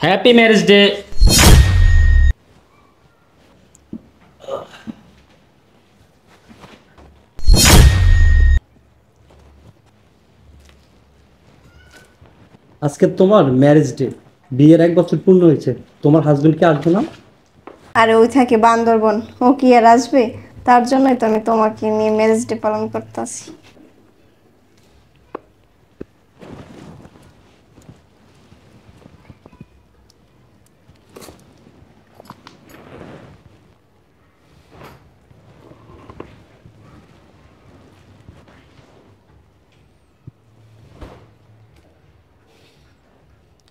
Happy marriage day. আজকে তোমার marriage day, বিয়ের 1 বছর পূর্ণ হয়েছে। তোমার হাজবেন্ড কি আসবে না? আরে ওই থাকে বান্দরবন, ও কি আর আসবে? তার জন্যই তো আমি তোমাকে নিয়ে ম্যারেজ ডে পালন করতেছি।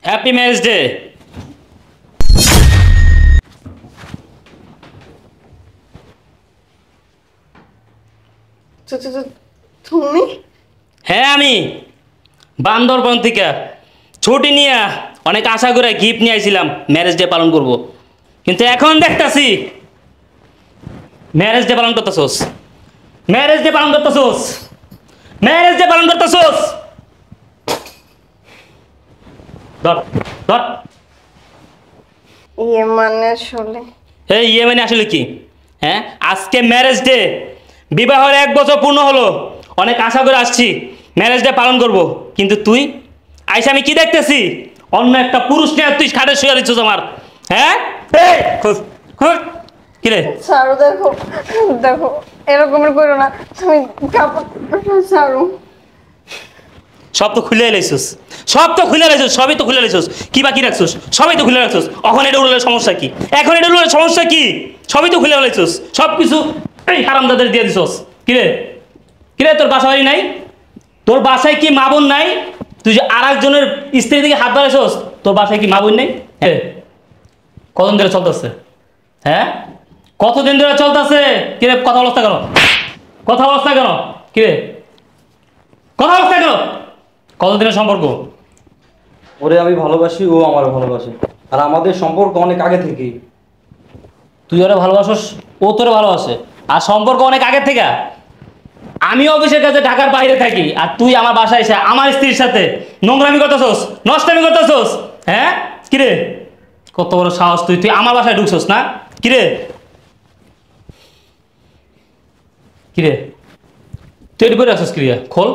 Happy marriage day. তুমি? হ্যাঁ আমি বান্দরবন থেকে ছুটি নিয়ে অনেক আশা করে গিফট নিয়ে আইছিলাম ম্যারেজ ডে পালন করব, কিন্তু এখন দেখতাছি ম্যারেজ ডে পালন করতেছোস, ম্যারেজ ডে পালন করতেছোস, ম্যারেজ ডে পালন করতেছোস। ধর ধর। ইয়ে মানে আসলে এই ইয়েমেনে আসলে কি? হ্যাঁ, আজকে ম্যারেজ ডে, বিবাহের 1 বছর পূর্ণ হলো, অনেক আশা করে আসছি ম্যারেজ ডে পালন করব, কিন্তু তুই আইসা আমি কি দেখতেছি? অন্য একটা পুরুষ নিয়ে তুই খাটে শুয়ে দিচ্ছিস আমার। হ্যাঁ, এই খোঁজ খোঁজ কিরে? ছাড়ো, দেখো দেখো, এরকমের করো না তুমি, কাপড় ছাড়ো। সব তো খুলে এলাইছিস, সব তো খুলে এলাইছিস, সবই তো খুলে এলাইছিস, কি বাকি রাখছিস? সবই তো খুলে রাখছিস। এখন এটা উড়লে সমস্যা কি? এখন এটা উড়লে সমস্যা কি? সবই তো খুলে এলাইছিস, সব কিছু এই হারামদাদের দিয়ে দিছস। কিরে কিরে, তোর বাসা বাড়ি নাই? তোর বাসায় কি মা বোন নাই? তুই যে আর একজনের স্ত্রী দিকে হাত বাড়াইছস, তোর বাসায় কি মা বোন নেই? হ্যাঁ, কতদিন ধরে চলতেছে? হ্যাঁ, কতদিন ধরে চলতেছে? কিরে কথা বলছ না কেন? কথা বলছ না কেন? কিরে কথা বলছ না কেন? কতদিনের সম্পর্ক? ওরে আমি ভালোবাসি, ও আমারও ভালোবাসে, আর আমাদের সম্পর্ক অনেক আগে থেকেই। তুই ওরা ভালোবাসস, ও তোরে ভালোবাসে, আর সম্পর্ক অনেক আগের থেকে। আমি অফিসের কাছে ঢাকার বাইরে থাকি, আর তুই আমার বাসায় এসে আমার স্ত্রীর সাথে নোংরামি করতেছস, নষ্টামি করতেছস। হ্যাঁ, কিরে কত বড় সাহস, তুই তুই আমার বাসায় ঢুকছস না? কিরে কিরে, তুই এটি করে রাখছিস ক্রিয়া? খোল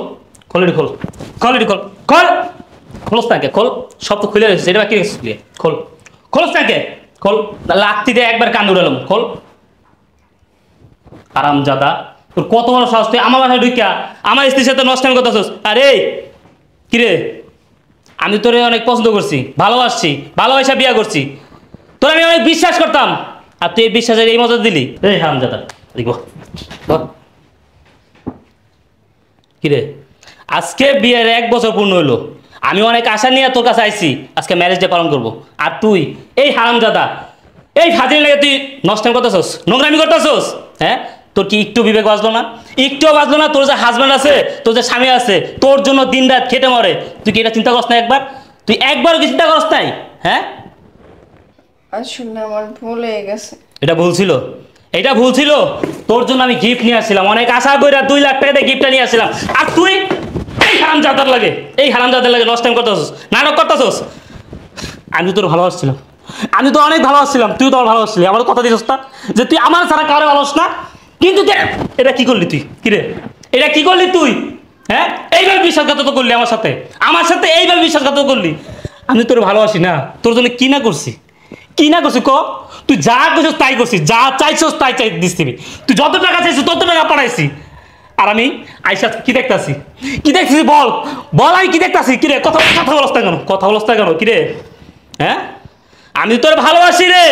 খোল, এটি খোল, খোল এটি খোল, খোল খোলস না কে? খোল, সব তো খুলে রেখেছিস, এটা বাকি রেখেছিস ক্রিয়া? খোল, খোলস না কে? খোল, লাত্তি দিয়ে একবার কান উড়ালাম। খোল, আরামজাদা, তোর কত বড় সাহস, তুই আমার বাসায় ঢুকিয়া আমার স্ত্রীর সাথে নষ্টামি করতেছিস। আরে কিরে, আমি তোরে অনেক পছন্দ করছি, ভালোবাসছি, ভালোবাসা বিয়া করছি, তোর আমি অনেক বিশ্বাস করতাম, আর তুই এই বিশ্বাসের এই মজা দিলি? এই হারামজাদা, দেখো কিরে, আজকে বিয়ের 1 বছর পূর্ণ হইলো, আমি অনেক আশা নিয়ে তোর কাছে আইছি আজকে ম্যারেজ ডে পালন করব, আর তুই এই হারামজাদা, এই ফাজিল লাগে তুই নষ্টামি করতেছস, নোংরামি করতেছস। হ্যাঁ, তোর কি একটু বিবেক বাজলো না? একটুও বাজলো না? তোর যে হাজব্যান্ড আছে, তোর যে স্বামী আছে, তোর জন্য দিন রাত খেটে মরে, তুই কি এটা চিন্তা করস না একবার? তুই একবারও কি চিন্তা করস নাই? হ্যাঁ, আসলে আমার ভুল হয়ে গেছে। এটা ভুল ছিল, এটা ভুল ছিল। তোর জন্য আমি গিফট নিয়ে আসছিলাম, অনেক আশা করে 2 লাখ টাকা দিয়ে গিফটটা নিয়ে আসছিলাম, আর তুই এই হারামজাদার লাগে, এই হারামজাদার লাগে নষ্টামি করতেছস, নাটক করতেছস। আমি তো তোর ভালোবাসছিলাম, আমি তো অনেক ভালোবাসছিলাম, তুই তো আমার ভালোবাসছিলি, আমার কথা দিছস না যে তুই আমার ছাড়া কারো ভালোবাস না। কিন্তু এটা কি করলি তুই? কিরে, এটা কি করলি তুই? হ্যাঁ, এইভাবে বিশ্বাসঘাতক করলি আমার সাথে, আমার সাথে এইভাবে বিশ্বাসঘাতক করলি। আমি তোর ভালোবাসি না, তোর জন্য কি না করছি, কি না করছি ক? তুই যা করছিস তাই করছিস, যা চাইছিস তাই চাই দিস তুমি, তুই যত টাকা চাইছিস তত টাকা পাঠাইছি, আর আমি আইসা কি দেখতাছি? কি দেখছিস বল, বল আমি কি দেখতাছি? কিরে কথা কথা বলস না কেন? কথা বলস না কেন? কিরে হ্যাঁ, আমি তোর ভালোবাসি রে,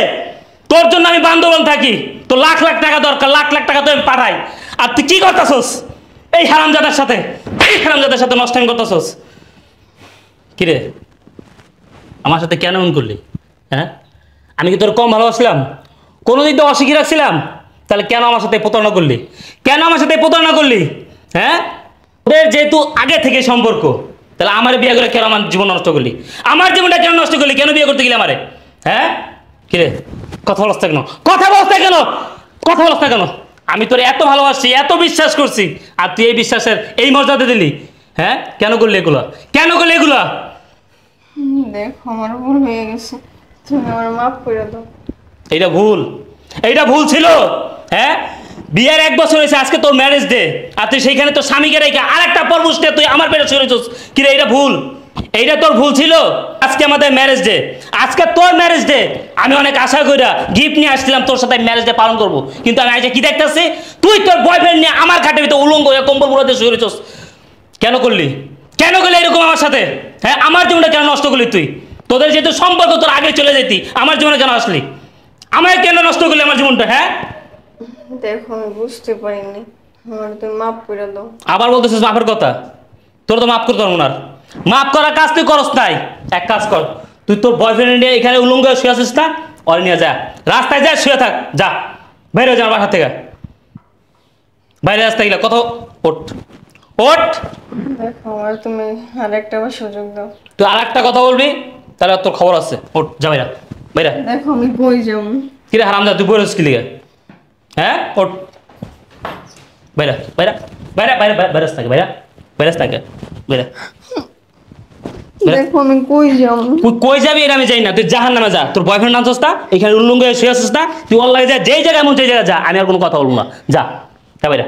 তোর জন্য আমি বান্দরবন থাকি, তোর লাখ লাখ টাকা দরকার, লাখ লাখ টাকা তো আমি পাঠাই, আর তুই কি করতেছস এই হারামজাদার সাথে, এই হারামজাদার সাথে নষ্টামি করতেছস। কিরে আমার সাথে কেন এমন করলি? হ্যাঁ, আমি কি তোর কম ভালোবাসলাম? কোনোদিন তো অস্বীকার রাখছিলাম? তাহলে কেন আমার সাথে প্রতারণা করলি? কেন আমার সাথে প্রতারণা করলি? হ্যাঁ, ওদের যেহেতু আগে থেকে সম্পর্ক, তাহলে আমার বিয়ে করে কেন আমার জীবন নষ্ট করলি? আমার জীবনটা কেন নষ্ট করলি? কেন বিয়ে করতে গেলি আমারে? হ্যাঁ, কিরে কথা বলছ না কেন? কথা বলছ না কেন? কথা বলছ না কেন? আমি তোর এত ভালোবাসি, এত বিশ্বাস করছি, আর তুই এই বিশ্বাসের এই মর্যাদা দিলি? হ্যাঁ, কেন করলি এগুলা? কেন করলি এগুলা? দেখো আমার ভুল হয়ে গেছে। তুমি আমার মাফ করে দাও। এইটা ভুল, এইটা ভুল ছিল। হ্যাঁ, বিয়ের 1 বছর হয়েছে, আজকে তোর ম্যারেজ ডে, আর তুই সেইখানে তোর স্বামীকে রেখে আর একটা পরপুষ নিয়ে তুই আমার পেটে শুয়েছিস। কিরে, এইটা ভুল, এইটা তোর ভুল ছিল। আজকে আমাদের ম্যারেজ ডে, আজকে তোর ম্যারেজ ডে। আমি অনেক আশা কইরা গিফট নিয়ে আসছিলাম তোর সাথে ম্যারেজ ডে পালন করবো, কিন্তু আমি আজ কি দেখতেছি তুই তোর বয়ফ্রেন্ড নিয়ে আমার খাটের ভিতরে উলঙ্গ হয়ে কম্বল মুড়াতে শুয়ে রয়েছিস। কেন করলি, কেন করলি এরকম আমার সাথে? হ্যাঁ, আমার জীবনটা কেন নষ্ট করলি তুই? তোদের যেহেতু সম্পর্ক, তোর আগে চলে যেতি, আমার জীবনে কেন আসলি? আমায় কেন নষ্ট করলি আমার জীবনটা? হ্যাঁ, দেখো আমি বুঝতে পারিনি, আমার তুমি মাফ করে দাও। আবার বলতেছিস মাফের কথা? তোর তো মাফ করতে পারবো না। মাফ করার কাজ তুই করস নাই। এক কাজ কর, তুই তোর বয়ফ্রেন্ড নিয়ে এখানে উলঙ্গ হয়ে শুয়ে আছিস না, ওর নিয়ে যা, রাস্তায় যা শুয়ে থাক, যা বাইরে যা আমার বাসা থেকে, বাইরে রাস্তায় গেলে কত। ওঠ ওঠ, দেখো আমার তুমি আর একটা বার সুযোগ দাও। তুই আর একটা কথা বলবি তাহলে তোর খবর আছে। ওঠ, যা বাইরা বাইরা। দেখো আমি কই যাবো? কিরে হারামদা, তুই বলেছিস কি লিগে? হ্যাঁ, ওঠ, বাইরা বাইরা বাইরা বাইরা বাইরাস থাকে, বাইরা বাইরাস থাকে, বাইরা। দেখো আমি কই যাবো? তুই কই যাবি এটা আমি জানি না, তুই জাহান নামে যা। তোর বয়ফ্রেন্ড আনছিস না, এখানে উল্লঙ্গ হয়ে শুয়ে আছিস না, তুই অনলাইনে যা, যেই জায়গায় এমন সেই জায়গায় যা, আমি আর কোনো কথা বলবো না। যা, যা বাইরা।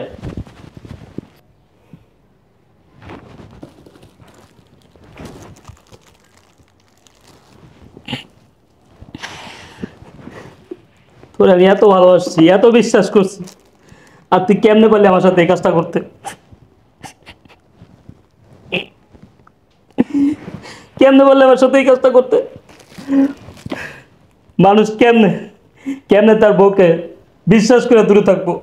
তোর আমি এত ভালোবাসছি, এত বিশ্বাস করছি, আর তুই কেমনে পারলি আমার সাথে এই কাজটা করতে? কেমনে বললে আমার সাথে এই কাজটা করতে? মানুষ কেমনে কেমনে তার বউকে বিশ্বাস করে দূরে থাকবো?